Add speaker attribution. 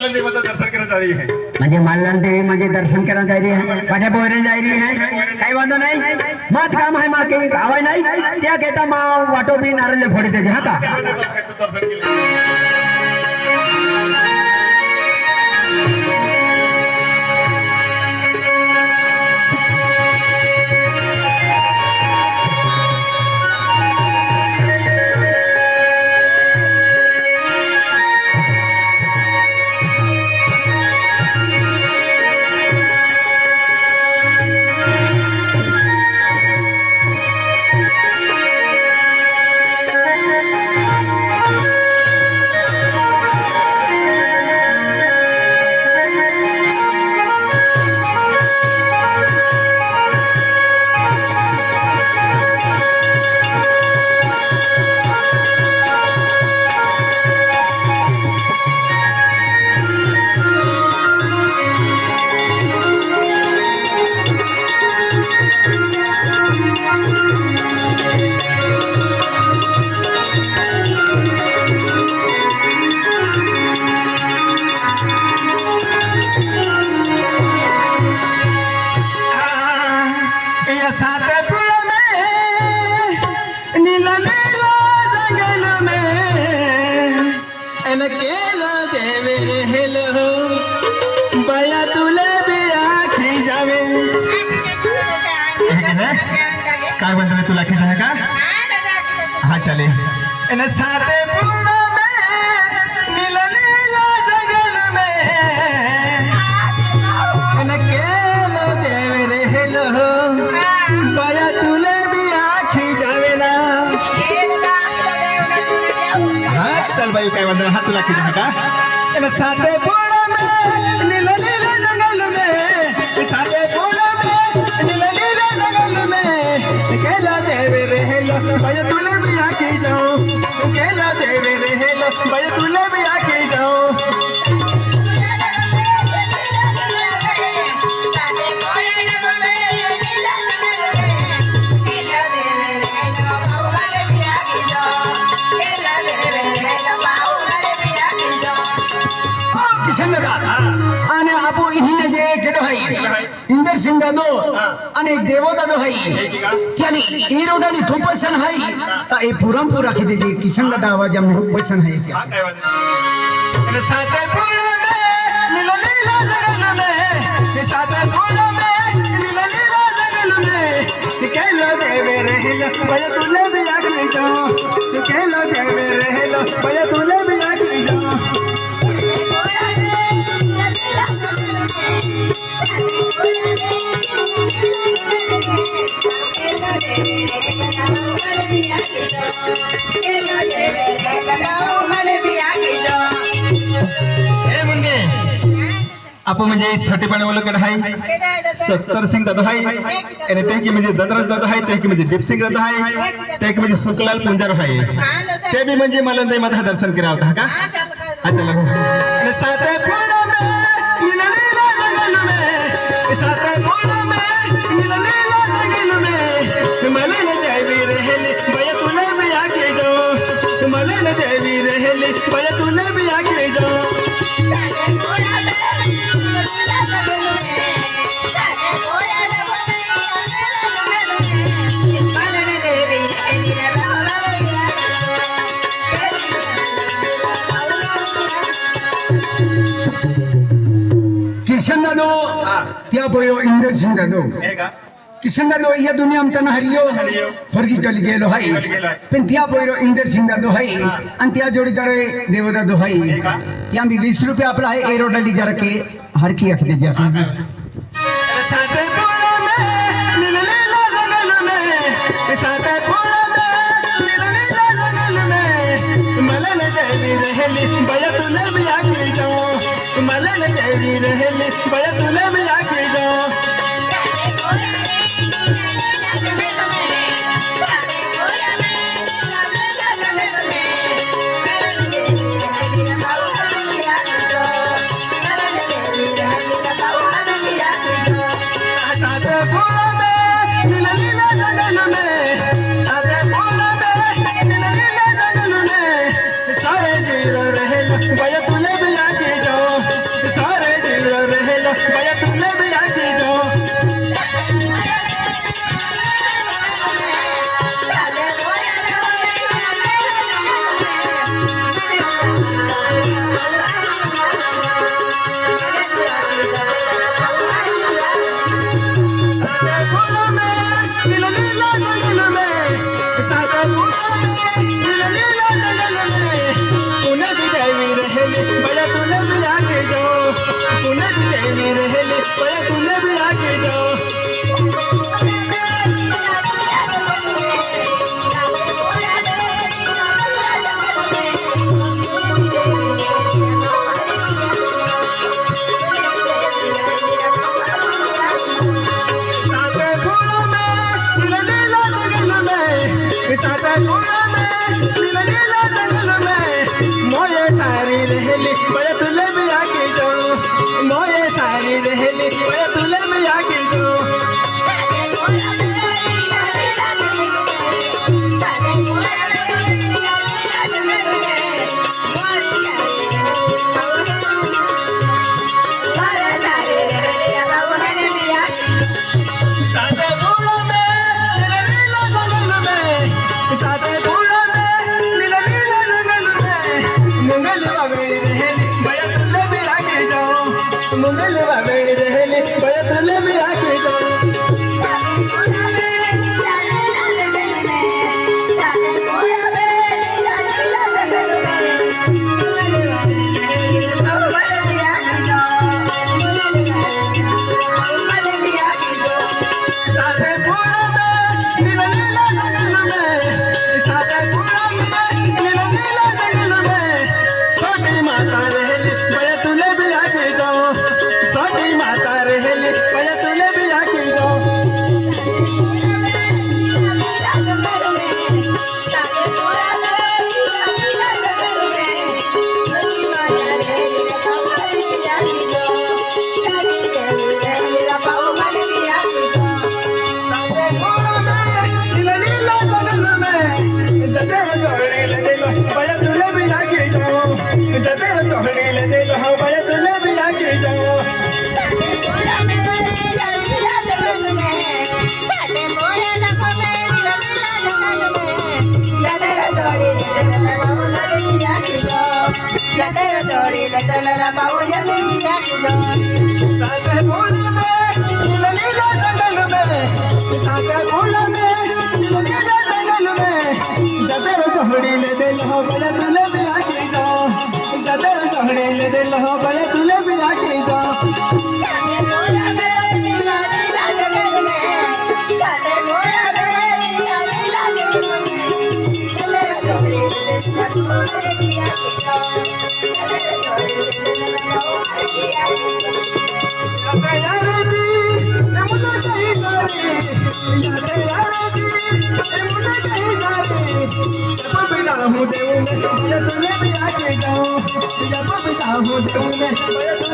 Speaker 1: देवाचं दर्शन करत आली आहे
Speaker 2: म्हणजे मालदान देवी म्हणजे दर्शन करायला जाय रही है माझ्या पोरे जाय रही है काही वांदो नाही मत काम आहे मा काही आवाय नाही त्या घेता मा वाटो बी नारळ फोडी त्याचे हा का
Speaker 1: दर्शन केलं
Speaker 3: काय म्हणतो तुला खेळ आहे का हा चले इन साते पूर्ण में नील नील जगल में इन केल देव रहेल हो बया तुले भी आखी जावे ना हा चल बाई काय म्हणतो हा तुला खेळ आहे का इन साते पूर्ण में नील नील जगल में साते पूर्ण में नील नील जगल में केला देवे रहेलो भय तुले भी आके जाओ केला देवे रहेलो भय तुले भी आके जाओ
Speaker 2: आणि आपो हिने जे केडो है इंदर सिंह दादो आणि देवो दादो है त्याने ई रोडानी खूप पसंद है ता ए पुरमपुर राखी देजे किशन दादा आवाज हमने खूप पसंद है क्या
Speaker 1: काय वाजत
Speaker 3: साते पूर्ण में नीला नीला जगल में साते पूर्ण में नीला नीला जगल में केलो देवे रहेलो भय तुले भी आके जाओ केलो देवे रहेलो भय तुले भी आके जाओ आप म्हणजे छोटेपणे ओळखत आहे 70 सिंग दादा आहे आणि ते की म्हणजे ददराज दादा आहे ते की म्हणजे दीपसिंग दादा आहे ते की म्हणजे सुकलाल पुंजार आहे ते बी म्हणजे मला ते माझा दर्शन करा होता का हा चला आणि साते पूर्ण में नीला नीला जगल में साते पूर्ण में नीला नीला जगल में मला न देवी रहेली भय तुले भी आके जाओ मला न देवी रहेली भय तुले भी आके जाओ
Speaker 2: किशन दादो त्या पोयो इंदर सिंह दादो किशन दादो या दुनिया में तना हरियो होरगी गल गेलो है पण त्या पोयो इंदर सिंह दादो है आणि त्या जोडीदार देव दादो है त्या भी 20 रुपये आपला है ए रोडली जरा के हर की अख दे जा
Speaker 3: साते पूर्ण में नीला नीला जगल में साते पूर्ण में नीला नीला जगल में मला न देवी रहेली भय तुले भी आके जाओ मला न देवी रहेली भय तुले भी आके जाओ साते पूर्ण में नीला नीला जगल में साते पूर्ण में नीला नीला जगल में सारे जीव रहेल भय तुले भी आके जाओ भैया तुले भी आके जाओ साथे फूलों में नीला नीला जंगल में साथे फूलों में नीला नीला जंगल में मोये सारी रहली भैया तुले भी आके जाओ मोये सारी रहली भैया तुले भी आके जाओ साथे फूलों में नीला नीला जंगल में साथे फूलों में नीला नीला जंगल में मंगल बाबेड़ी रहली भैया तुले भी आके जाओ मंगल बाबेड़ी रहली भैया तुले भी आके जाओ साथे फूलों में नीला नीला जंगल में साथे फूलों में नीला नीला जंगल में छोटी माता रहली भैया तुले भी आके जाओ छोटी माता रहली भैया तुले भी आके जाओ साथे फूलों में नीला नीला जंगल में जते तोड़े ले लो भैया तुले भी आके जाओ जते तोड़े ले लो भैया तुले भी आके जाओ साथे फूलों में नीला नीला जंगल में साथे फूलों में नीला नीला जंगल में जते तोड़े ले लो भैया तुले भी आके जाओ जते तोड़े ले लो भैया तुले भी आके जाओ तुले भी आके जाओ